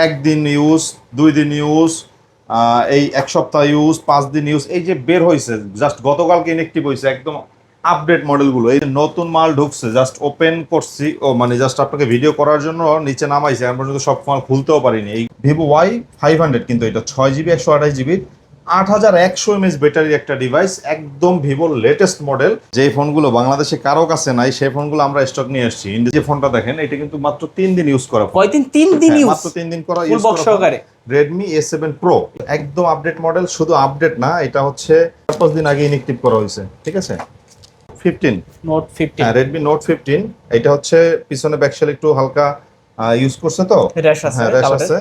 একদিন ইউজ, 2 দিন ইউজ, এই এক সপ্তাহ ইউজ, 5 দিন ইউজ, এই যে বের হয়েছে জাস্ট গতকালকে ইনএক্টিভ হয়েছে একদম আপডেট মডেলগুলো। এই যে নতুন মাল ঢুকছে, জাস্ট ওপেন করছি ও মানে জাস্ট আপনাকে ভিডিও করার জন্য নিচে নামাইছে, এখন পর্যন্ত সব মাল খুলতেও পারিনি। এই ভিভো Y500 কিন্তু এটা 6 জিবি 128 জিবি 8100 mAh ব্যাটারির একটা ডিভাইস, একদম ভিভোর লেটেস্ট মডেল। যে ফোনগুলো বাংলাদেশে কারো কাছে নাই সেই ফোনগুলো আমরা স্টক নিয়ে আসছি। যে ফোনটা দেখেন এটা কিন্তু মাত্র 3 দিন ইউজ করা, কয়দিন? 3 দিন ইউজ, মাত্র 3 দিন করা ফুল ইউজ বক্স করা। সহকারে Redmi A7 Pro একদম আপডেট মডেল, শুধু আপডেট না, এটা হচ্ছে 4-5 দিন আগে ইনএক্টিভ করা হয়েছে, ঠিক আছে। 15 নোট 15, হ্যাঁ Redmi Note 15, এটা হচ্ছে পিছনে ব্যাকশেল একটু হালকা ইউজ করছে তো, র্যাশ আছে, হ্যাঁ র্যাশ আছে।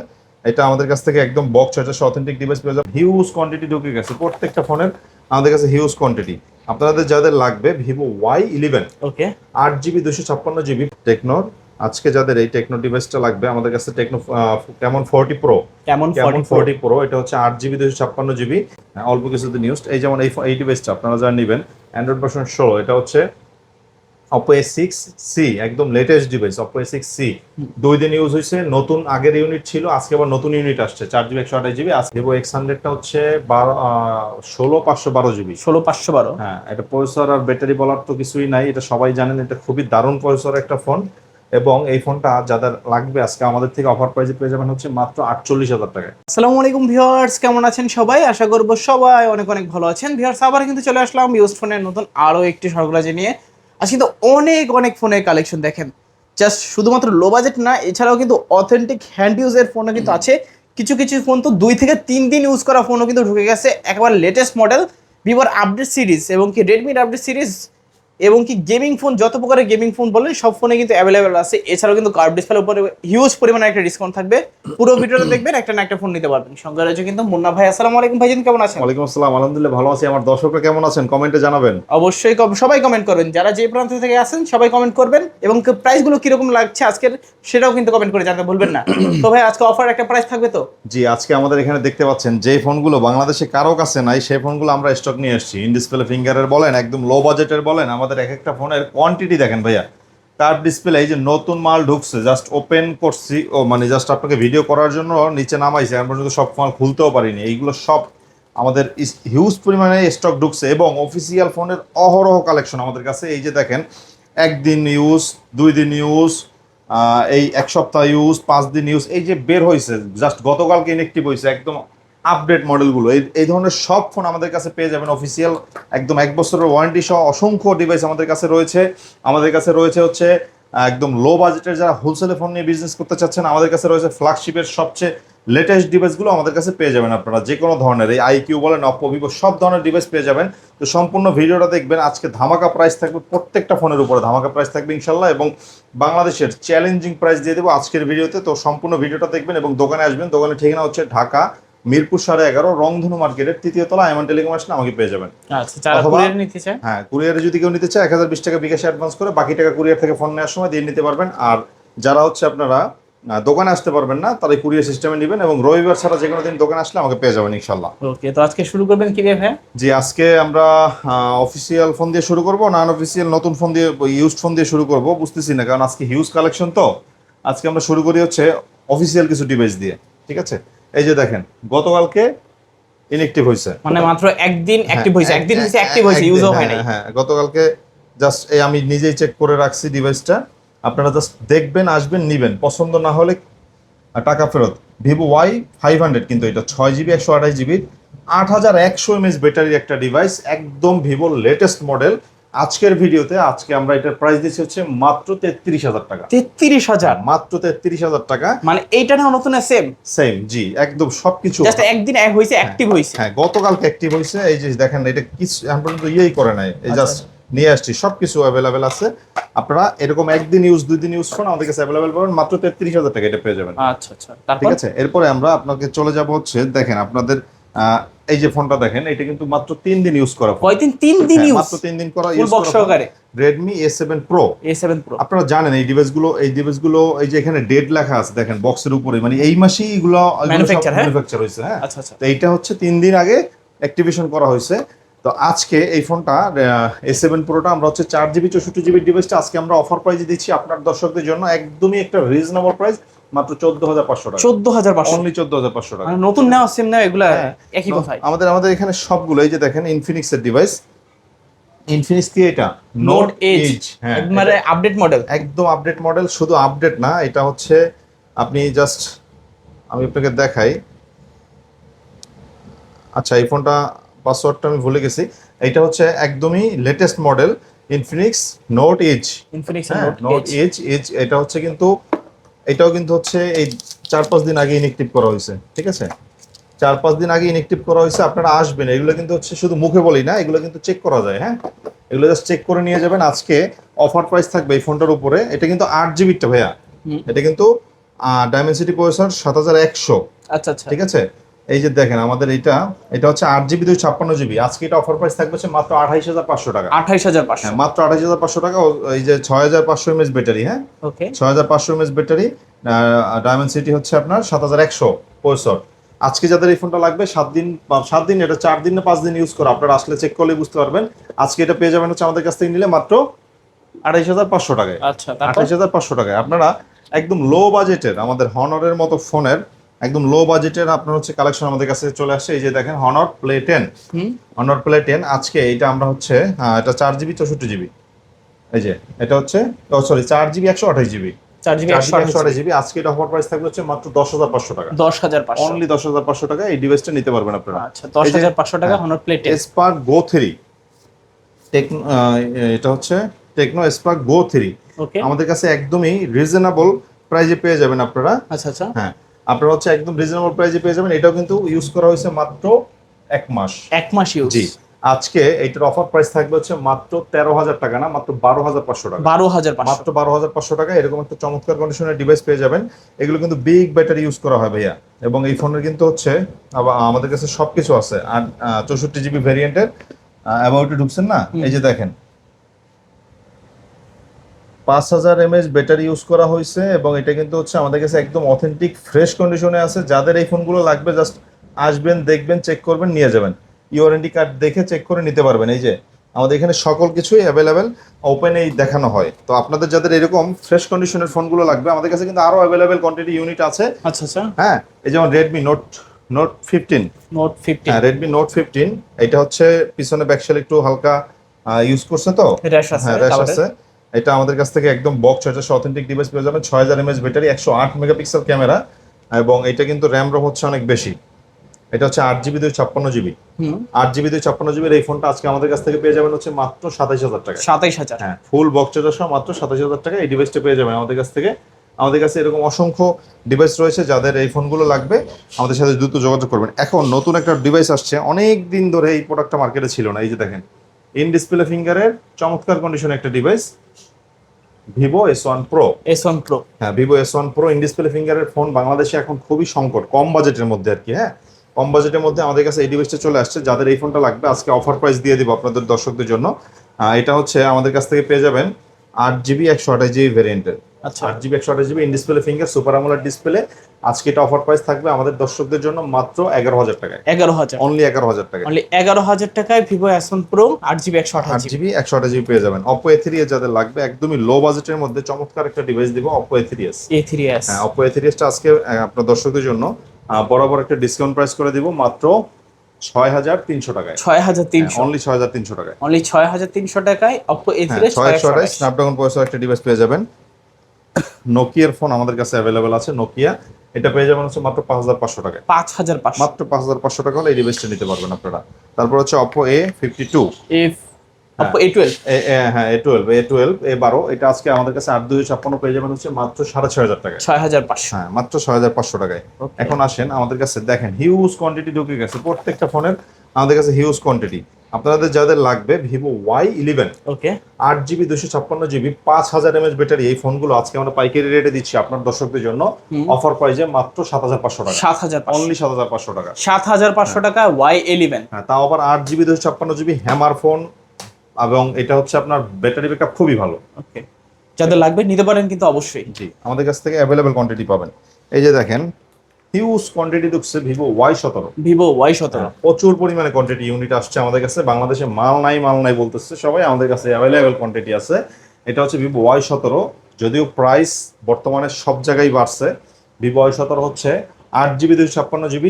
এটা আমাদের কাছ থেকে একদম বক্স, এটা অথেন্টিক ডিভাইস পেয়ে যাবেন। হিউজ কোয়ান্টিটি ঢুকে গেছে প্রত্যেকটা ফোনের আমাদের কাছে, হিউজ কোয়ান্টিটি। আপনাদের যাদের লাগবে ভিভো Y11, ওকে 8 জিবি 256 জিবি টেকনোর, আজকে যাদের এই টেকনো ডিভাইসটা লাগবে আমাদের কাছে টেকনো কেমন 40 প্রো, কেমন কেমন 44 40 প্রো, এটা হচ্ছে 8 জিবি 256 জিবি। অল্প কিছুদিন ইউজড। এই যেমন এই ডিভাইসটা আপনারা যারা নেবেন অ্যান্ড্রয়েড ভার্সন 16, এটা হচ্ছে Oppo A6C, একদম লেটেস্ট ডিভাইস Oppo A6C। 2 দিন ইউজ হয়েছে, নতুন আগের ইউনিট ছিল, আজকে আবার নতুন ইউনিট আসছে 4 জিবি 128 জিবি। Vivo X100টা হচ্ছে 16512 জিবি। 16512, হ্যাঁ, এটা প্রসেসর আর ব্যাটারি বলার তো কিছুই নাই, এটা সবাই জানেন, এটা খুবই দারুণ প্রসেসর একটা ফোন। এবং এই ফোনটা যাদের লাগবে আজকে আমাদের থেকে অফার প্রাইসে পেয়ে যাবেন হচ্ছে মাত্র 48,000 টাকায়। আসসালামু আলাইকুম ভিউয়ার্স, কেমন আছেন সবাই? আশা করব সবাই অনেক অনেক ভালো আছেন। ভিউয়ার্স, আবার কিন্তু চলে আসলাম ইউজড ফোনের নতুন আরো একটি সরবরাহ নিয়ে। আজ কিন্তু অনেক অনেক ফোনের কালেকশন দেখেন, জাস্ট শুধুমাত্র লো বাজেট না, এছাড়াও কিন্তু অথেন্টিক হ্যান্ড ইউজের ফোনও কিন্তু আছে। কিছু কিছু ফোন তো 2 থেকে 3 দিন ইউজ করা ফোনও কিন্তু ঢুকে গেছে, একেবারে লেটেস্ট মডেল ভিভোর আপডেট সিরিজ এবং কি রেডমির আপডেট সিরিজ এবং কি গেমিং ফোন, যত প্রকারের গেমিং ফোন বলেন সব ফোনে কিন্তু অ্যাভেলেবেল আছে। এছাড়াও কিন্তু কার্ভ ডিসপ্লের উপরে হিউজ পরিমাণে একটা ডিসকাউন্ট থাকবে। পুরো ভিডিওটা দেখবেন, একটা না একটা ফোন নিতে পারবেন। সঙ্গে রয়েছে কিন্তু মুন্না ভাই। আসসালামু আলাইকুম ভাইজান, কেমন আছেন? ওয়ালাইকুম আসসালাম, আলহামদুলিল্লাহ ভালো আছি। আমার দর্শকরা কেমন আছেন কমেন্টে জানাবেন। অবশ্যই সবাই কমেন্ট করবেন, যারা যে প্রান্ত থেকে আসেন সবাই কমেন্ট করবেন, এবং প্রাইসগুলো কিরকম লাগছে আজকের সেটাও কিন্তু কমেন্ট করে জানাতে ভুলবেন না। তো ভাই আজকে অফার একটা প্রাইস থাকবে তো? জি, আজকে আমাদের এখানে দেখতে পাচ্ছেন যে ফোনগুলো বাংলাদেশে কারো কাছে নাই সেই ফোনগুলো আমরা স্টক নিয়ে এসেছি। ইন ডিসপ্লে ফিঙ্গারের বলেন, একদম লো বাজেটের বলেন, আমাদের এক একটা ফোনের কোয়ান্টিটি দেখেন ভাইয়া। কার্ভ ডিসপ্লে, এই যে নতুন মাল ঢুকছে, জাস্ট ওপেন করছি ও মানে জাস্ট আপনাকে ভিডিও করার জন্য নিচে নামাইছে, এখন পর্যন্ত সব মাল খুলতেও পারিনি। এইগুলো সব আমাদের হিউজ পরিমাণে স্টক ঢুকছে এবং অফিসিয়াল ফোনের অহরহ কালেকশন আমাদের কাছে। এই যে দেখেন, একদিন ইউজ, 2 দিন ইউজ, এই এক সপ্তাহ ইউজ, 5 দিন ইউজ, এই যে বের হয়েছে জাস্ট গতকালকে ইনএক্টিভ হয়েছে একদম আপডেট মডেলগুলো। এই ধরনের সব ফোন আমাদের কাছে পেয়ে যাবেন অফিসিয়াল, একদম 1 বছরের ওয়ারেন্টি সহ অসংখ্য ডিভাইস আমাদের কাছে রয়েছে। আমাদের কাছে রয়েছে হচ্ছে একদম লো বাজেটের যারা হোলসেলে ফোন নিয়ে বিজনেস করতে চাচ্ছেন, আমাদের কাছে রয়েছে ফ্ল্যাগশিপের সবচেয়ে লেটেস্ট ডিভাইসগুলো আমাদের কাছে পেয়ে যাবেন। আপনারা যে কোনো ধরনের এই আইকিউ বলেন, অপ্পো, ভিভো সব ধরনের ডিভাইস পেয়ে যাবেন। তো সম্পূর্ণ ভিডিওটা দেখবেন। আজকে ধামাকা প্রাইস থাকবে, প্রত্যেকটা ফোনের উপরে ধামাকা প্রাইস থাকবে ইনশাল্লাহ, এবং বাংলাদেশের চ্যালেঞ্জিং প্রাইস দিয়ে দেবো আজকের ভিডিওতে। তো সম্পূর্ণ ভিডিওটা দেখবেন এবং দোকানে আসবেন। দোকানের ঠিকানা হচ্ছে ঢাকা মিরপুর 11.5 রংধনু মার্কেটের 3য় তলা। আইমান টেলিকম আসলে আমাকে পেয়ে যাবেন। আচ্ছা, যারা কুরিয়ার নিতে চায়, হ্যাঁ, কুরিয়ারে যদি কেউ নিতে চায় 1020 টাকা বিকাশে অ্যাডভান্স করে বাকি টাকা কুরিয়ার থেকে ফোন নেওয়ার সময় দিয়ে নিতে পারবেন। আর যারা হচ্ছে আপনারা দোকানে আসতে পারবেন না, তারা কুরিয়ার সিস্টেমে নেবেন, এবং রবিবার ছাড়া যে কোনো দিন দোকানে আসলে আমাকে পেয়ে যাবেন ইনশাল্লাহ। ওকে। তো আজকে শুরু করবেন কি দিয়ে ভাই? জি, আজকে আমরা অফিসিয়াল ফোন দিয়ে শুরু করব, নন অফিসিয়াল নতুন ফোন দিয়ে, ইউজড ফোন দিয়ে শুরু করব, বুঝতেছি না, কারণ আজকে হিউজ কালেকশন তো। আজকে আমরা শুরু করি হচ্ছে অফিসিয়াল কিছু ডিভাইস দিয়ে, ঠিক আছে। এই যে দেখেন, গতকালকে ইনঅ্যাক্টিভ হয়েছে, মানে মাত্র একদিন অ্যাক্টিভ হয়েছে, একদিন হয়েছে অ্যাক্টিভ হয়েছে, ইউজও হয় নাই। হ্যাঁ, গতকালকে জাস্ট এই আমি নিজেই চেক করে রাখছি ডিভাইসটা। আপনারা জাস্ট দেখবেন, আসবেন, নিবেন, পছন্দ না হলে টাকা ফেরত। ভিভো Y500 কিন্তু এটা 6 জিবি 128 জিবি 8100 mAh ব্যাটারির একটা ডিভাইস, একদম ভিভোর লেটেস্ট মডেল। আজকের ভিডিওতে আজকে আমরা এটার প্রাইস দিচ্ছি হচ্ছে মাত্র 33,000 টাকা। 33,000? মাত্র 33,000 টাকা। মানে এইটা না নতুন সেম সেম, জি, একদম সবকিছু জাস্ট একদিন হয়েছে, অ্যাক্টিভ হয়েছে। হ্যাঁ, গতকালকে অ্যাক্টিভ হয়েছে। এই যে দেখেন, এটা কিছু এখন পর্যন্ত ইয়েই করে নাই, এই জাস্ট নিয়ে আসছি, সবকিছু অ্যাভেলেবেল আছে। আপনারা এরকম একদিন ইউজ, 2 দিন ইউজ ফোন আমাদের কাছে অ্যাভেলেবেল পাবেন মাত্র 33,000 টাকা, এটা পেয়ে যাবেন। আচ্ছা আচ্ছা, তারপর ঠিক আছে। এরপরে আমরা আপনাকে চলে যাব হচ্ছে, দেখেন আপনাদের এই যে ফোনটা দেখেন, এটা কিন্তু মাত্র 3 দিন ইউজ করা। কয়দিন? 3 দিন ইউজ, মাত্র 3 দিন করা, ফুল ইউজ বক্স করা সহকারে। Redmi A7 Pro। আপনারা জানেন এই ডিভাইসগুলো, এই যে এখানে ডেট লেখা আছে দেখেন বক্সের উপরে, মানে এই মাসেই এগুলো ম্যানুফ্যাকচার হয়েছে। হ্যাঁ, আচ্ছা আচ্ছা। তো এইটা হচ্ছে 3 দিন আগে অ্যাক্টিভেশন করা হয়েছে। তো আজকে এই ফোনটা A7 Proটা আমরা হচ্ছে 4 জিবি 64 জিবি ডিভাইসটা আজকে আমরা অফার প্রাইসে দিচ্ছি আপনার দর্শকদের জন্য, একদমই একটা রিজনেবল প্রাইস, মাত্র 14,500 টাকা। 14,500 অনলি 14,500 টাকা। মানে নতুন নেওয়া সিম নেওয়া এগুলা হ্যাঁ, একই কথাই। আমাদের এখানে সবগুলো এই যে দেখেন ইনফিনিক্সের ডিভাইস। ইনফিনিক্স কি এটা? Note note edge, edge. হ্যাঁ, একবারে আপডেট মডেল। একদম আপডেট মডেল। শুধু আপডেট না, এটা হচ্ছে আপনি জাস্ট আমি আপনাকে দেখাই। আচ্ছা, এই ফোনটা পাসওয়ার্ডটা আমি ভুলে গেছি। এটা হচ্ছে একদমই latest model Infinix note edge. Infinix হ্যাঁ, নোট নোট এজ। এজ এটা হচ্ছে কিন্তু এটাও কিন্তু হচ্ছে এই 4-5 দিন আগে ইনএক্টিভ করা হয়েছে, ঠিক আছে? 4-5 দিন আগে ইনএক্টিভ করা হয়েছে। আপনারা আসবেন, এগুলো কিন্তু হচ্ছে শুধু মুখে বলি না, এগুলো কিন্তু চেক করা যায়। হ্যাঁ, এগুলো জাস্ট চেক করে নিয়ে যাবেন। আজকে অফার প্রাইস থাকবে এই ফোনটার উপরে। এটা কিন্তু 8 জিবিটা ভাইয়া। এটা কিন্তু ডায়মেনসিটি প্রসেসর 7100। আচ্ছা আচ্ছা, ঠিক আছে? এই যে দেখেন আমাদের এটা হচ্ছে 8 জিবি 256 জিবি। আজকে এটা অফার প্রাইস থাকবে হচ্ছে মাত্র 28,500 টাকা। 28,500। হ্যাঁ, মাত্র 28,500 টাকা। এই যে 6500 এমএএইচ ব্যাটারি। হ্যাঁ, ওকে, 6500 এমএএইচ ব্যাটারি। ডায়মেনসিটি হচ্ছে আপনার 7100 প্রসেসর। আজকে যাদের এই ফোনটা লাগবে 7 দিন এটা 4 দিন না 5 দিন ইউজ করা, আপনারা আসলে চেক করলে বুঝতে পারবেন। আজকে এটা পেয়ে যাবেন হচ্ছে আমাদের কাছ থেকে নিলে মাত্র 28,500 টাকায়। আচ্ছা, তারপর 28,500 টাকায় আপনারা একদম লো বাজেটের আমাদের হনরের মতো ফোনের একদম লো বাজেটের আপনার হচ্ছে কালেকশন আমাদের কাছে চলে আসছে। এই যে দেখেন হনর প্লে 10। হনর প্লে 10 আজকে এটা আমরা হচ্ছে এটা 4 জিবি 64 জিবি। এই যে এটা হচ্ছে sorry 4 GB 128 GB. 4 GB 128 GB. আজকে এটা অফার প্রাইস থাকবে হচ্ছে মাত্র 10,500 টাকা। 10,500। অনলি 10,500 টাকা এই ডিভাইসটা নিতে পারবেন আপনারা। আচ্ছা, 10,500 টাকা হ্যাঁ, হনর প্লেট। স্পার্ক গো 3 টেকনো। এটা হচ্ছে টেকনো স্পার্ক গো 3। ওকে, আমাদের কাছে একদমই রিজনেবল প্রাইজে পেয়ে যাবেন আপনারা। আচ্ছা আচ্ছা, হ্যাঁ, আপনারা হচ্ছে একদম রিজনেবল প্রাইজে পেয়ে যাবেন। এটাও কিন্তু ইউজ করা হয়েছে মাত্র 1 মাস। 1 মাস ইউজ। জি, আজকে এইটার অফার প্রাইস থাকবে হচ্ছে মাত্র 13,000 টাকা না, মাত্র 12,500 টাকা। 12,500। মাত্র 12,500 টাকা এরকম একটা চমৎকার কন্ডিশনের ডিভাইস পেয়ে যাবেন। এগুলো কিন্তু বিগ ব্যাটারি ইউজ করা হয় ভাইয়া, এবং এই ফোনের কিন্তু হচ্ছে আমাদের কাছে সবকিছু আছে। আর 64 জিবি ভ্যারিয়েন্টের অ্যাবাউটে ঢুকছেন না, এই যে দেখেন 5000 এমএএইচ ব্যাটারি ইউজ করা হয়েছে, এবং এটা কিন্তু হচ্ছে আমাদের কাছে একদম অথেন্টিক ফ্রেশ কন্ডিশনে আছে। যাদের এই ফোনগুলো লাগবে জাস্ট আসবেন, দেখবেন, চেক করবেন, নিয়ে যাবেন। ওয়ারেন্টি কার্ড দেখে চেক করে নিতে পারবেন। এই যে আমাদের এখানে সকল কিছুই অ্যাভেলেবেল ওপেনেই দেখানো হয়। তো আপনাদের যাদের এরকম ফ্রেশ কন্ডিশনের ফোনগুলো লাগবে, আমাদের কাছে কিন্তু আরো অ্যাভেলেবেল কোয়ান্টিটি ইউনিট আছে। আচ্ছা আচ্ছা, হ্যাঁ, এই যেমন রেডমি নোট 15। নোট 15। হ্যাঁ, রেডমি নোট 15 এটা হচ্ছে পিছনে ব্যাকশেল একটু হালকা ইউজ করছে তো। র্যাশ আছে, হ্যাঁ, র্যাশ কালারে। আছে। এটা আমাদের কাছ থেকে একদম বক্স চার্জার অথেন্টিক ডিভাইস পেয়ে যাবেন। 6000 এমএএইচ ব্যাটারি, 108 মেগাপিক্সেল ক্যামেরা, এবং এটা কিন্তু র্যাম রোম হচ্ছে অনেক বেশি। এটা হচ্ছে 8 জিবি 256 জিবি। 8 জিবি 256 জিবির এই ফোনটা আজকে আমাদের কাছ থেকে পেয়ে যাবেন হচ্ছে মাত্র 27,000 টাকা। 27,000। হ্যাঁ, ফুল বক্স চার্জার সহ মাত্র 27,000 টাকা এই ডিভাইসটা পেয়ে যাবেন আমাদের কাছ থেকে। আমাদের কাছে এরকম অসংখ্য ডিভাইস রয়েছে, যাদের এই ফোনগুলো লাগবে আমাদের সাথে দ্রুত যোগাযোগ করবেন। এখন নতুন একটা ডিভাইস আসছে, অনেক দিন ধরে এই প্রোডাক্টটা মার্কেটে ছিল না। এই যে দেখেন ইন ডিসপ্লে ফিঙ্গারের চমৎকার কন্ডিশনে একটা device, Vivo S1 pro. S1 Pro। হ্যাঁ, Vivo S1 pro in display ফিঙ্গারের ফোন বাংলাদেশে এখন খুবই সংকট, কম বাজেটের মধ্যে আর কি। হ্যাঁ, কম বাজেটের মধ্যে আমাদের কাছে এই ডিভাইসটা চলে আসছে। যাদের এই ফোনটা লাগবে আজকে অফার প্রাইস দিয়ে দিব আপনাদের দর্শকদের জন্য। এটা হচ্ছে আমাদের কাছ থেকে পেয়ে যাবেন 8 জিবি 128 জিবি ভ্যারিয়েন্টের। আচ্ছা, 8 GB 128 GB in display finger super AMOLED display. আজকে এটা অফার প্রাইস থাকবে আমাদের দর্শকদের জন্য মাত্র 11,000 টাকায়। 11,000। অনলি 11,000 টাকায়। অনলি 11,000 টাকায় Vivo S1 Pro 8 GB 128 GB. 8 GB 128 GB পেয়ে যাবেন। Oppo A3s যাদের লাগবে একদমই লো বাজেটের মধ্যে চমৎকার একটা ডিভাইস দিব, Oppo A3s। A3s। হ্যাঁ, Oppo A3s টা আজকে আপনার দর্শকদের জন্য বরাবর একটা ডিসকাউন্ট প্রাইস করে দিব মাত্র 6,300 টাকায়। 6,300। অনলি 6,300 টাকায়। অনলি 6,300 টাকায় Oppo A3s 628 স্ন্যাপড্রাগন প্রসেসর একটা ডিভাইস পেয়ে যাবেন। নোকিয়ার ফোন আমাদের কাছে অ্যাভেলেবেল আছে, নোকিয়া। এটা পেয়ে যাবেন হচ্ছে মাত্র 5,500 টাকায়। 5,500। মাত্র 5,500 টাকা হলে এই ডিভাইসটা নিতে পারবেন আপনারা। তারপর হচ্ছে Oppo A52। Oppo A12। হ্যাঁ, A12 A12 এটা আজকে আমাদের কাছে 8,256 পেয়ে যাবেন হচ্ছে মাত্র 6,500 টাকায়। 6,500। হ্যাঁ, মাত্র 6,500 টাকায়। Okay. এখন আসেন আমাদের কাছে দেখেন হিউজ কোয়ান্টিটি ঢুকে গেছে প্রত্যেকটা ফোনের আমাদের কাছে হিউজ কোয়ান্টিটি। আপনাদের যাদের লাগবে ভিভো Y11 ওকে, 8 জিবি 256 জিবি 5,000 এমএএইচ ব্যাটারি, এই ফোনগুলো আজকে আমরা পাইকারি রেটে দিচ্ছি আপনার দর্শকদের জন্য অফার প্রাইজে মাত্র 7,500 টাকা। 7,500। অনলি 7,500 টাকা। 7,500 টাকা Y11। হ্যাঁ, তাও আবার 8 জিবি 256 জিবি হ্যামার ফোন, এবং এটা হচ্ছে আপনার ব্যাটারি ব্যাকআপ খুবই ভালো। ওকে, যাদের লাগবে নিতে পারেন কিন্তু অবশ্যই। জি, আমাদের কাছ থেকে অ্যাভেলেবেল কোয়ান্টিটি পাবেন। এই যে দেখেন হিউজ কোয়ান্টিটি ঢুকছে ভিভো Y17। Vivo Y17। প্রচুর পরিমাণে কোয়ান্টিটি ইউনিট আসছে আমাদের কাছে। বাংলাদেশে মাল নাই বলতেছে সবাই, আমাদের কাছে অ্যাভেলেবেল কোয়ান্টিটি আছে। এটা হচ্ছে ভিভো Y17, যদিও প্রাইস বর্তমানে সব জায়গায় বাড়ছে, ভিভো Y17 হচ্ছে 8GB 256GB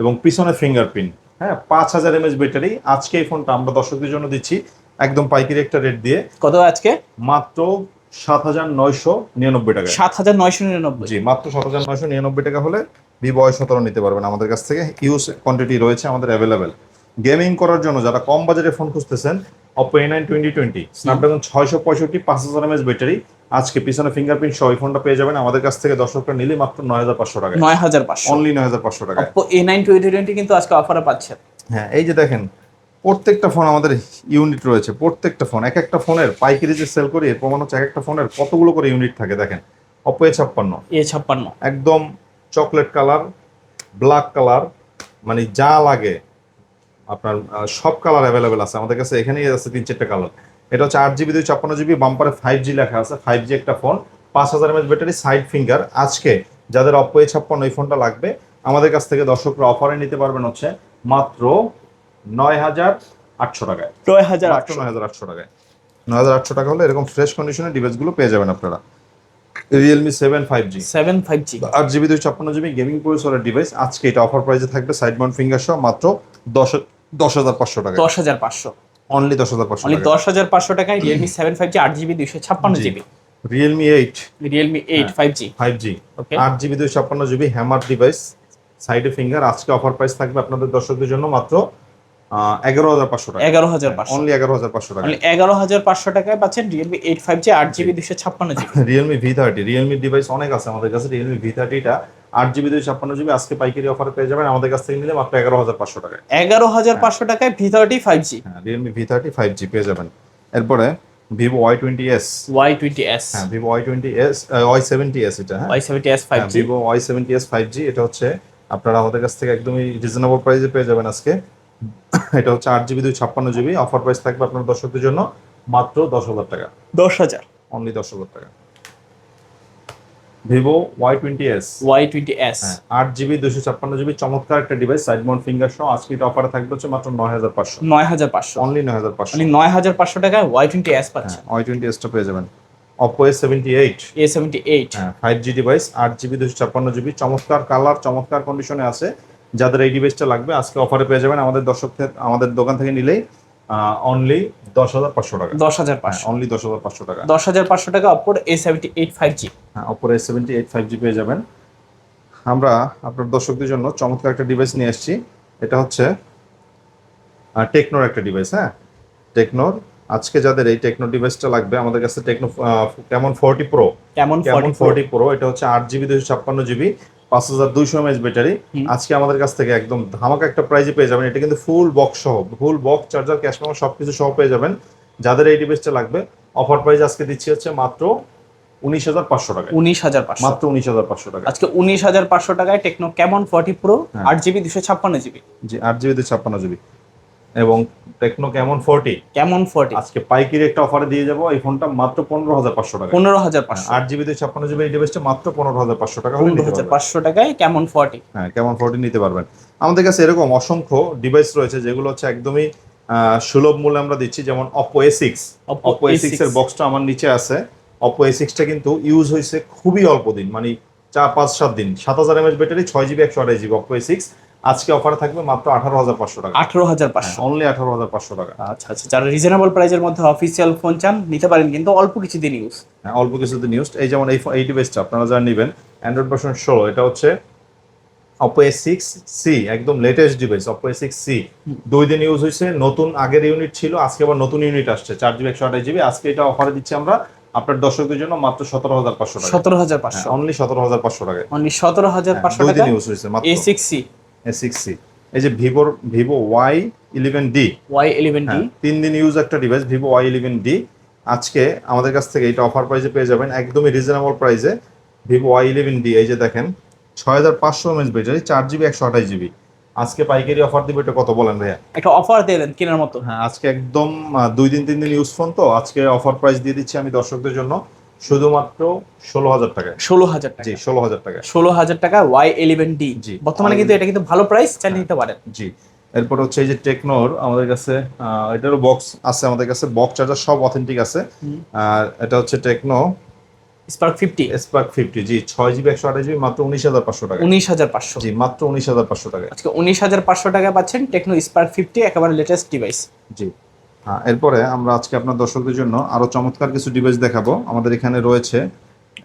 এবং পিছনে ফিঙ্গারপ্রিন্ট, হ্যাঁ 5000 mAh ব্যাটারি। আজকে এই ফোনটা আমরা দর্শকদের জন্য দিচ্ছি একদম পাইকারি একটা রেট দিয়ে, কত আজকে? মাত্র 7999 টাকা। 7999। জি, মাত্র 7999 টাকা হলে ভিভো Y17 নিতে পারবেন আমাদের কাছ থেকে। ইউজ কোয়ান্টিটি রয়েছে আমাদের অ্যাভেলেবেল। গেমিং করার জন্য যারা কম বাজেটে ফোন খুঁজতেছেন, Oppo A9 2020 Snapdragon 665 5000 mAh battery, আজকে পিছনে ফিঙ্গারপ্রিন্ট সহ এই ফোনটা পেয়ে যাবেন আমাদের কাছ থেকে দর্শকরা নিলে মাত্র 9500 টাকা। 9500 অনলি 9500 টাকা। Oppo A9 2020 কিন্তু আজকে অফারে পাচ্ছেন। হ্যাঁ, এই যে দেখেন প্রত্যেকটা ফোন আমাদের ইউনিট রয়েছে, প্রত্যেকটা ফোন এক একটা ফোনের পাইকারি যে সেল করি এর প্রমাণ হচ্ছে এক একটা ফোনের কতগুলো করে ইউনিট থাকে। দেখেন Oppo A56 একদম চকলেট কালার, ব্ল্যাক কালার, মানে যা লাগে আপনার সব কালার অ্যাভেলেবেল আছে আমাদের কাছে। এখানেই আছে 3-4টা কালার। এটা হচ্ছে 8GB 256GB, বাম্পারে 5G লেখা আছে, 5G একটা phone, 5000 mAh battery, side finger. আজকে যাদের Oppo A56 এই ফোনটা লাগবে আমাদের কাছ থেকে দর্শকরা অফারে নিতে পারবেন হচ্ছে মাত্র 9800 টাকায়। 9800 টাকায়। 9800 টাকা হলে এরকম ফ্রেশ কন্ডিশনের ডিভাইসগুলো পেয়ে যাবেন আপনারা। Realme 7 5G 8GB 256GB gaming প্রসেসরের ডিভাইস, আজকে এটা অফার প্রাইসে থাকবে সাইড মাউন্ট ফিঙ্গার সহ মাত্র 10500 টাকা। 10500 অনলি 10500 অনলি টাকা। 10500 টাকায় Realme 7 5G 8GB 256GB। Realme 8 Realme 8 5G 5G ওকে 8GB 256GB হ্যামার ডিভাইস, সাইডে ফিঙ্গার। আজকে অফার প্রাইস থাকবে আপনাদের দর্শকদের জন্য মাত্র 11500 টাকা। 11500 অনলি 11500 টাকা। অনলি 11500 টাকায় পাচ্ছেন Realme 8 5G 8GB 256GB। Realme V30 Realme device অনেক আছে আমাদের কাছে। Realme V30 টা 8GB 256GB আজকে পাইকারি অফারে পেয়ে যাবেন আমাদের কাছ থেকে নিলে মাত্র 11500 টাকায়। 11500 টাকায় V30 5G। হ্যাঁ, Realme V30 5G পেয়ে যাবেন। এরপরে Vivo Y20s। Y20s হ্যাঁ, Vivo Y20s Y70s এটা, হ্যাঁ Y70s 5G Vivo Y70s 5G এটা হচ্ছে আপনারা আমাদের কাছ থেকে একদমই রিজনেবল প্রাইসে পেয়ে যাবেন আজকে। এটা হচ্ছে 8GB 256GB, অফার প্রাইস থাকবে আপনার দর্শকদের জন্য মাত্র 10000 টাকা। 10000 অনলি 10000 টাকা। Vivo Y20s Y20s 8GB 256GB চমৎকার একটা ডিভাইস, সাইড মাউন্ট ফিঙ্গার সহ আজকে এটা অফারে থাকবে হচ্ছে মাত্র 9500। 9500 অনলি 9500। অনলি 9500 টাকায় Y20s পাচ্ছেন। Y20s টা পেয়ে যাবেন। Oppo A78 A78 5G device, 8GB 256GB চমৎকার কালার, চমৎকার কন্ডিশনে আছে। যাদের এই ডিভাইসটা লাগবে আজকে অফারে পেয়ে যাবেন আমাদের দর্শকদের আমাদের দোকান থেকে নিলেই অনলি 10500 টাকা। 10500 অনলি 10500 টাকা। 10500 টাকা Oppo A78 5G। হ্যাঁ, Oppo A78 5G পেয়ে যাবেন। আমরা আপনার দর্শকদের জন্য চমৎকার একটা ডিভাইস নিয়ে এসেছি। এটা হচ্ছে টেকনোর একটা ডিভাইস। হ্যাঁ, টেকনোর আজকে যাদের এই টেকনো ডিভাইসটা লাগবে আমাদের কাছে techno Camon 40 Pro। Camon 40 Pro এটা হচ্ছে 8GB 256GB 5200 mAh ব্যাটারি। আজকে আমাদের কাছ থেকে একদম ধামাকা একটা প্রাইজে পেয়ে যাবেন। এটা কিন্তু ফুল বক্স সহ, full box, charger, cash memo সবকিছু সহ পেয়ে যাবেন। যাদের এই ডিভাইসটা লাগবে অফার প্রাইস আজকে দিচ্ছি হচ্ছে মাত্র 19500 টাকা। 19500 মাত্র 19500 টাকা। আজকে 19500 টাকায় techno Camon 40 Pro 8GB 256GB। জি, 8GB 256GB এবং টেকনো Camon 40 আজকে পাইকারি একটা অফারে দিয়ে যাবো এই ফোনটা মাত্র 15500 টাকা। 15500 8GB 256GB এই ডিভাইসটা মাত্র 15500 টাকা হলে নিতে পারবেন। 15500 টাকায় Camon 40। হ্যাঁ, Camon 40 নিতে পারবেন। আমাদের কাছে এরকম অসংখ্য ডিভাইস রয়েছে যেগুলো হচ্ছে একদমই সুলভ মূল্যে আমরা দিচ্ছি, যেমন Oppo A6 এর বক্সটা আমার নিচে আছে। Oppo A6 টা কিন্তু ইউজ হয়েছে খুবই অল্প দিন, মানে 4-5-7 দিন। 7000 mAh battery, 6GB 128GB Oppo A6 আজকে অফারে থাকবে মাত্র 18500 টাকা। 18500 অনলি 18500 টাকা। আচ্ছা আচ্ছা, যারা রিজনেবল প্রাইসের মধ্যে অফিসিয়াল ফোন চান নিতে পারেন, কিন্তু অল্প কিছুদিন ইউজ। হ্যাঁ, অল্প কিছুদিন ইউজ। এই যেমন এই ডিভাইসটা আপনারা যারা নেবেন Android ভার্সন 16, এটা হচ্ছে Oppo A6C একদম লেটেস্ট ডিভাইস। Oppo A6C 2 দিন ইউজ হয়েছে, নতুন আগের ইউনিট ছিল, আজকে আবার নতুন ইউনিট আসছে 4GB 128GB। আজকে এটা অফারে দিচ্ছি আমরা আপনার দর্শকদের জন্য মাত্র 17500 টাকা। 17500 অনলি 17500 টাকা। অনলি 17500 2 টাকা দিন ইউজ হয়েছে মাত্র। A6C এই যে Vivo Y11D 3 দিন ইউজ একটা ডিভাইস Vivo Y11D আজকে আমাদের কাছ থেকে এটা অফার প্রাইসে পেয়ে যাবেন একদমই রিজনেবল প্রাইসে। Vivo Y11D এই যে দেখেন 6500 mAh ব্যাটারি, 4GB 128GB আজকে পাইকারি অফার দিব। এটা কত বলেন ভাইয়া? একটা অফার দিলেন কেনার মতো। হ্যাঁ, আজকে একদম 2 দিন 3 দিন ইউজ ফোন তো আজকে অফার প্রাইস দিয়ে দিচ্ছি আমি দর্শকদের জন্য শুধুমাত্র 16000 টাকায়। 16000 টাকা। জি, 16000 টাকা। 16000 টাকা Y11D। জি, বর্তমানে কিন্তু এটা কিন্তু ভালো প্রাইস, চাইলে নিতে পারেন। জি। এরপর হচ্ছে এই যে টেকনোর আমাদের কাছে এটারও বক্স আছে আমাদের কাছে, বক্স চার্জার সব অথেন্টিক আছে। আর এটা হচ্ছে টেকনো স্পার্ক 50 স্পার্ক 50, জি 6GB 128GB মাত্র 19,500 টাকা। 19,500। জি মাত্র 19,500 টাকা। আজকে 19,500 টাকায় পাচ্ছেন টেকনো স্পার্ক 50, একেবারে লেটেস্ট ডিভাইস। জি হ্যাঁ, এরপরে আমরা আজকে আপনার দর্শকদের জন্য আরো চমৎকার কিছু ডিভাইস দেখাবো। আমাদের এখানে রয়েছে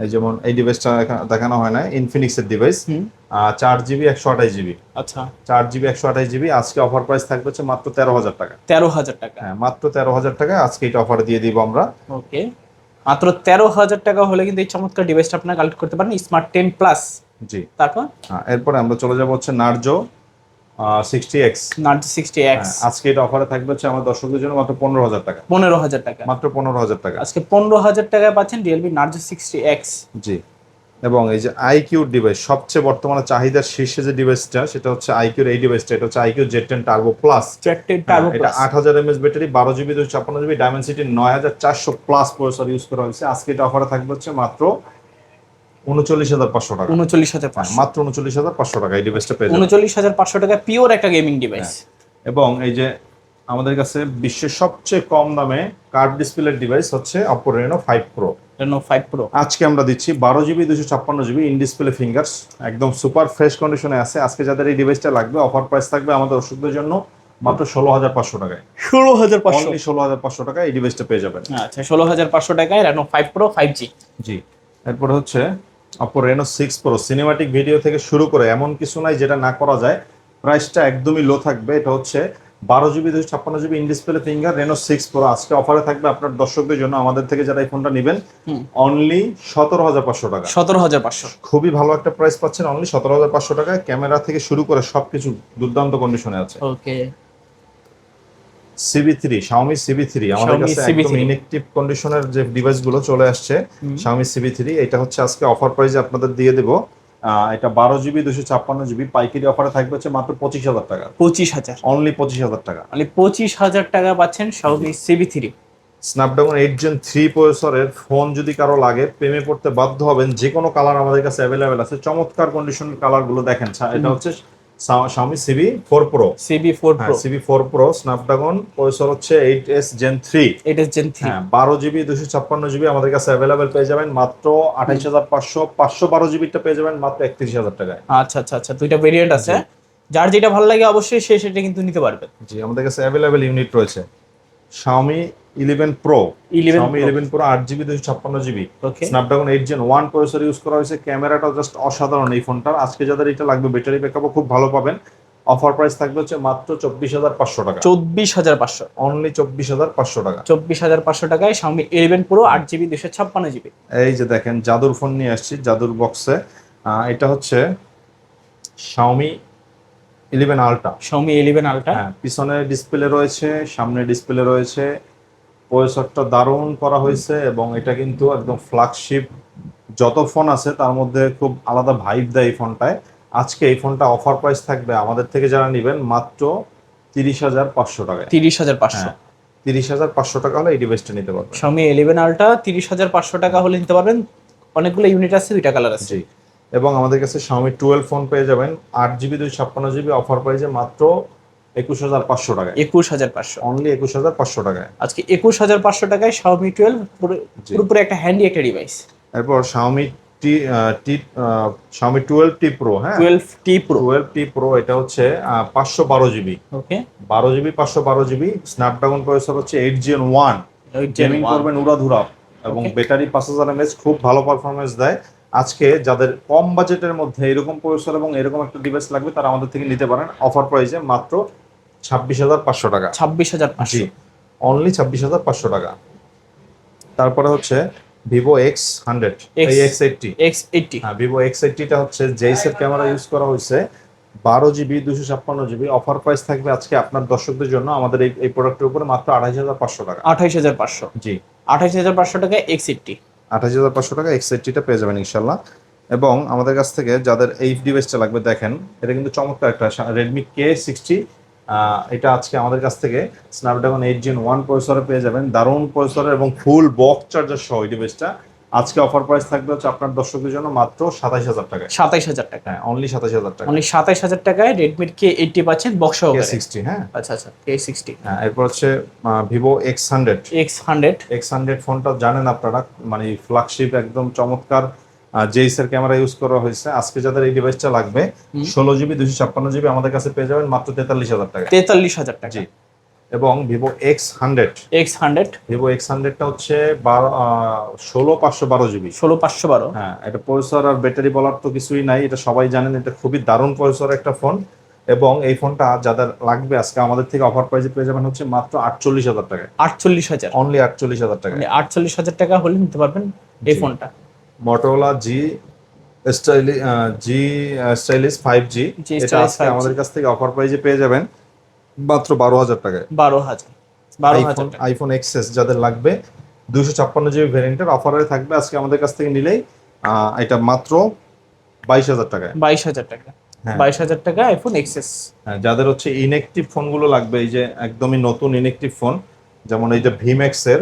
এই যেমন এই ডিভাইসটা দেখানো হয় না, ইনফিনিক্সের ডিভাইস, 4GB 128GB। আচ্ছা, 4GB 128GB আজকে অফার প্রাইস থাকবে হচ্ছে মাত্র 13,000 টাকা। 13,000 টাকা। হ্যাঁ মাত্র 13,000 টাকা আজকে এটা অফার দিয়ে দিব আমরা। ওকে, মাত্র 13,000 টাকা হলে কিন্তু এই চমৎকার ডিভাইসটা আপনারা কালেক্ট করতে পারেন, স্মার্ট 10 প্লাস। জি তারপর হ্যাঁ, এরপরে আমরা চলে যাব হচ্ছে নার্জো 60X। নার্জো 60X আজকে এটা অফারে থাকবে হচ্ছে আমার দর্শকদের জন্য মাত্র 15,000 টাকা। 15,000 টাকা। মাত্র 15,000 টাকা। আজকে 15,000 টাকায় পাচ্ছেন রিয়েলমি নার্জো 60X। জি, এবং এই যে আইকিউ ডিভাইস, সবচেয়ে বর্তমানে চাহিদার শীর্ষে যে ডিভাইসটা সেটা হচ্ছে আইকিউর এই ডিভাইসটা। এটা হচ্ছে আইকিউ Z10 টার্বো প্লাস। এটা 8,000 mAh battery, 12GB 256GB, Dimensity 9,400 plus processor use করা হয়েছে। আজকে এটা অফারে থাকবে হচ্ছে মাত্র 39,500 টাকা। 39,500, মাত্র 39,500 টাকা এই ডিভাইসটা পেয়ে যাবেন। 39,500 টাকা পিওর একটা গেমিং ডিভাইস। এবং এই যে আমাদের কাছে বিশ্বের সবচেয়ে কম দামে কার্ভ ডিসপ্লের ডিভাইস হচ্ছে Oppo Reno 5 Pro। Reno 5 Pro আজকে আমরা দিচ্ছি 12GB 256GB in display fingers, একদম সুপার ফ্রেশ কন্ডিশনে আছে। আজকে যাদের এই ডিভাইসটা লাগবে অফার প্রাইস থাকবে আমাদের দর্শকদের জন্য মাত্র 16,500 টাকায়। 16,500, অনলি 16,500 টাকায় এই ডিভাইসটা পেয়ে যাবেন। আচ্ছা 16,500 টাকায় Reno 5 Pro 5G। জি, এরপর হচ্ছে Oppo Reno 6 Pro। Cinematic video থেকে শুরু করে এমন কিছু নাই যেটা না করা যায়। প্রাইসটা একদমই লো থাকবে। এটা হচ্ছে 12GB 256GB in display finger Reno 6 Pro। আজকে অফারে থাকবে আপনার দর্শকদের জন্য, আমাদের থেকে যারা এই ফোনটা নেবেন, অনলি 17,500 টাকা। 17,500, খুবই ভালো একটা প্রাইস পাচ্ছেন অনলি 17,500 টাকায়। ক্যামেরা থেকে শুরু করে সবকিছু দুর্দান্ত কন্ডিশনে আছে। ওকে। CB3, Xiaomi CB3 আমাদের Xiaomi কাছে CB3 একদম ইনঅ্যাকটিভ কন্ডিশনের যে ডিভাইসগুলো চলে আসছে, Xiaomi CB3 এটা হচ্ছে আজকে অফার প্রাইসে আপনাদের দিয়ে দেব। এটা 12GB 256GB পাইকারি অফারে থাকবে হচ্ছে মাত্র 25,000 টাকা। 25,000, অনলি 25,000 টাকা। মানে 25,000 টাকা পাচ্ছেন Xiaomi CB3। স্ন্যাপড্রাগন 8 Gen 3 প্রসেসরের ফোন যদি কারো লাগে, প্রেমে পড়তে বাধ্য হবেন। যে কোনো কালার আমাদের কাছে অ্যাভেলেবেল আছে। চমৎকার কন্ডিশনের কালারগুলো দেখেন। এটা হচ্ছে Xiaomi CB4 Pro। CB4 Pro, CB4 Pro Snapdragon processor হচ্ছে 8S Gen 3। এটা Gen 3। 12GB 256GB আমাদের কাছে অ্যাভেলেবেল পেয়ে যাবেন মাত্র 28,500। 512GBটা পেয়ে যাবেন মাত্র 31,000 টাকায়। আচ্ছা আচ্ছা আচ্ছা, দুইটা ভেরিয়েন্ট আছে। যার যেটা ভালো লাগে অবশ্যই সে সেটা কিন্তু নিতে পারবে। জি, আমাদের কাছে অ্যাভেলেবেল ইউনিট রয়েছে। Xiaomi 11 Pro, Xiaomi 11 Pro 8GB 256GB ওকে। স্ন্যাপড্রাগন 8 Gen 1 প্রসেসর ইউজ করা হয়েছে। ক্যামেরাটা জাস্ট অসাধারণ এই ফোনটার। আজকে যাদের এটা লাগবে ব্যাটারি ব্যাকআপও খুব ভালো পাবেন। অফার প্রাইস থাকবে হচ্ছে মাত্র 24,500 টাকা। 24,500, অনলি 24,500 টাকা। 24,500 টাকায় Xiaomi 11 Pro 8GB 256GB। এই যে দেখেন জাদুর ফোন নিয়ে আসছি, জাদুর বক্সে। এটা হচ্ছে Xiaomi 11 Ultra। Xiaomi 11 Ultra, হ্যাঁ, পিছনে ডিসপ্লে রয়েছে, সামনে ডিসপ্লে রয়েছে। প্রসেসরটা দারুণ করা হয়েছে এবং এটা কিন্তু একদম ফ্ল্যাগশিপ। যত ফোন আছে তার মধ্যে খুব আলাদা ভাইব দেয় এই ফোনটায়। আজকে এই ফোনটা অফার প্রাইস থাকবে আমাদের থেকে যারা নেবেন মাত্র 30,500 টাকায়। 30,500, 30,500 টাকা হলে এই ডিভাইসটা নিতে পারবেন। Xiaomi 11 Ultra 30,500 টাকা হলে নিতে পারবেন। অনেকগুলো ইউনিট আছে, দুইটা কালার আছে। জি, এবং আমাদের কাছে Xiaomi 12 ফোন পেয়ে যাবেন 8GB 256GB অফার প্রাইসে মাত্র 21,500 টাকায়। 21,500, অনলি 21,500 টাকায়। আজকে 21,500 টাকায় Xiaomi 12 পুরোপুরি একটা হ্যান্ডি একটা ডিভাইস। এরপর Xiaomi Xiaomi 12T Pro। হ্যাঁ, 12T Pro, 12T Pro এটা হচ্ছে 512GB। ওকে। 12GB 512GB স্ন্যাপড্রাগন প্রসেসর হচ্ছে 8 Gen 1। গেমিং করবেন উড়াধুরা এবং ব্যাটারি 5,000 mAh, খুব ভালো পারফরমেন্স দেয়। আজকে যাদের কম বাজেটের মধ্যে এরকম প্রসেসর এবং এরকম একটা ডিভাইস লাগবে তারা আমাদের থেকে নিতে পারেন অফার প্রাইসে মাত্র 26,500 টাকা। 26,500, জি, অনলি 26,500 টাকা। তারপরে হচ্ছে Vivo X100, এই X80। X80, হ্যাঁ, Vivo X80টা হচ্ছে জেইসের ক্যামেরা ইউজ করা হয়েছে। 12GB 256GB অফার প্রাইস থাকবে আজকে আপনার দর্শকদের জন্য আমাদের এই প্রোডাক্টের উপরে মাত্র 28,500 টাকা। 28,500, জি, 28,500 টাকায় X80। 28,500 টাকা X80টা পেয়ে যাবেন ইনশাল্লাহ। এবং আমাদের কাছ থেকে যাদের এই ডিভাইসটা লাগবে, দেখেন এটা কিন্তু চমৎকার একটা Redmi K60। এটা আজকে আমাদের কাছ থেকে স্ন্যাপড্রাগন 8 Gen 1 প্রসেসরে পেয়ে যাবেন। দারুণ প্রসেসর এবং ফুল বক্স চার্জার সহ এই ডিভাইসটা আজকে অফার প্রাইস থাকবে হচ্ছে আপনার দর্শকদের জন্য মাত্র 27000 টাকায়। 27000 টাকা, হ্যাঁ, অনলি 27000 টাকা। মানে 27000 টাকায় রেডমি K80 পাচ্ছেন বক্স সহকারে। K60, হ্যাঁ আচ্ছা আচ্ছা, K60। হ্যাঁ, এরপর হচ্ছে ভিভো X100 ফোনটা জানেন আপনারা, মানে ফ্ল্যাগশিপ একদম চমৎকার জেইসের ক্যামেরা ইউজ করা হয়েছে। আজকে যাদের এই ডিভাইসটা লাগবে 16GB 256GB আমাদের কাছে পেয়ে যাবেন মাত্র 43000 টাকা। 43000 টাকা। জি। এবং ভিভো X100টা হচ্ছে 16512GB। 16512। হ্যাঁ, এটা প্রসেসর আর ব্যাটারি বলার তো কিছুই নাই, এটা সবাই জানেন, এটা খুবই দারুণ প্রসেসর একটা ফোন। এবং এই ফোনটা যাদের লাগবে আজকে আমাদের থেকে অফার প্রাইসে পেয়ে যাবেন হচ্ছে মাত্র 48000 টাকায়। 48000, অনলি 48000 টাকায়। মানে 48000 টাকা হলে নিতে পারবেন এই ফোনটা। মোটরোলা স্টাইলিশ 5G, এটা আজকে আমাদের কাছ থেকে অফার প্রাইসে পেয়ে যাবেন মাত্র 12000 টাকায়। 12000 টাকা। আইফোন এক্সএস যাদের লাগবে 256GB ভ্যারিয়েন্টের অফারে থাকবে আজকে আমাদের কাছ থেকে নিলেই এটা মাত্র 22000 টাকায়। 22000 টাকা, হ্যাঁ। 22000 টাকা আইফোন এক্সএস। হ্যাঁ, যাদের হচ্ছে ইনঅ্যাক্টিভ ফোনগুলো লাগবে, এই যে একদমই নতুন ইনঅ্যাক্টিভ ফোন, যেমন এই যে ভিম্যাক্স এর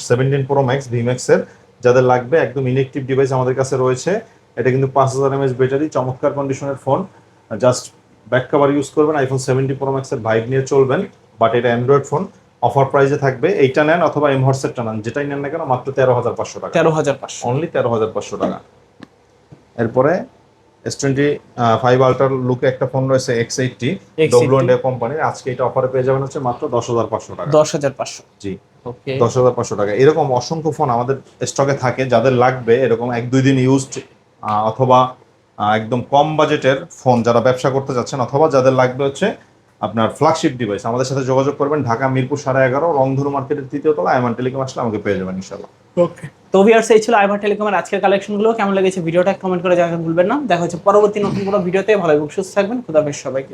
17 প্রো ম্যাক্স ভিম্যাক্স এর যাদের লাগবে, একদম ইনঅ্যাক্টিভ ডিভাইস আমাদের কাছে রয়েছে। এটা কিন্তু 5000 mAh ব্যাটারি, চমৎকার কন্ডিশনের phone. Just back cover use করবেন, আইফোন 17 প্রো ম্যাক্স এর ভাইব নিয়ে চলবেন। বাট এটা অ্যান্ড্রয়েড ফোন, অফার প্রাইসে থাকবে। এইটা নেন অথবা এমহর্সেরটা নেন, যেটাই নেন না কেন মাত্র 13500 টাকা। 13500, অনলি 13500 টাকা। এরপরে S25 আল্ট্রা লুকে একটা ফোন রয়েছে X80 W&A কোম্পানির, আজকে এটা অফারে পেয়ে যাবেন হচ্ছে মাত্র 10500 টাকা। 10500। জি, ওকে, 10500 টাকা। এরকম অসংখ্য ফোন আমাদের স্টকে থাকে, যাদের লাগবে এরকম 1-2 দিন ইউজড অথবা একদম কম বাজেটের ফোন যারা ব্যবসা করতে যাচ্ছেন, অথবা যাদের লাগবে হচ্ছে আপনার ফ্ল্যাগশিপ ডিভাইস, আমাদের সাথে যোগাযোগ করবেন। ঢাকা মিরপুর 11.5 রংধনু মার্কেটের 3য় তলা আইমান টেলিকম আসলে আমাকে পেয়ে যাবেন ইনশাআল্লাহ। ওকে, তো ভিউয়ার্স এই ছিল আইমান টেলিকমের আজকের কালেকশনগুলো। কেমন লেগেছে ভিডিওটা কমেন্ট করে জানাতে ভুলবেন না। দেখা হচ্ছে পরবর্তী নতুন কোনো ভিডিওতে। ভালো এবং সুস্থ থাকবেন। খোদা হাফেজ সবাইকে।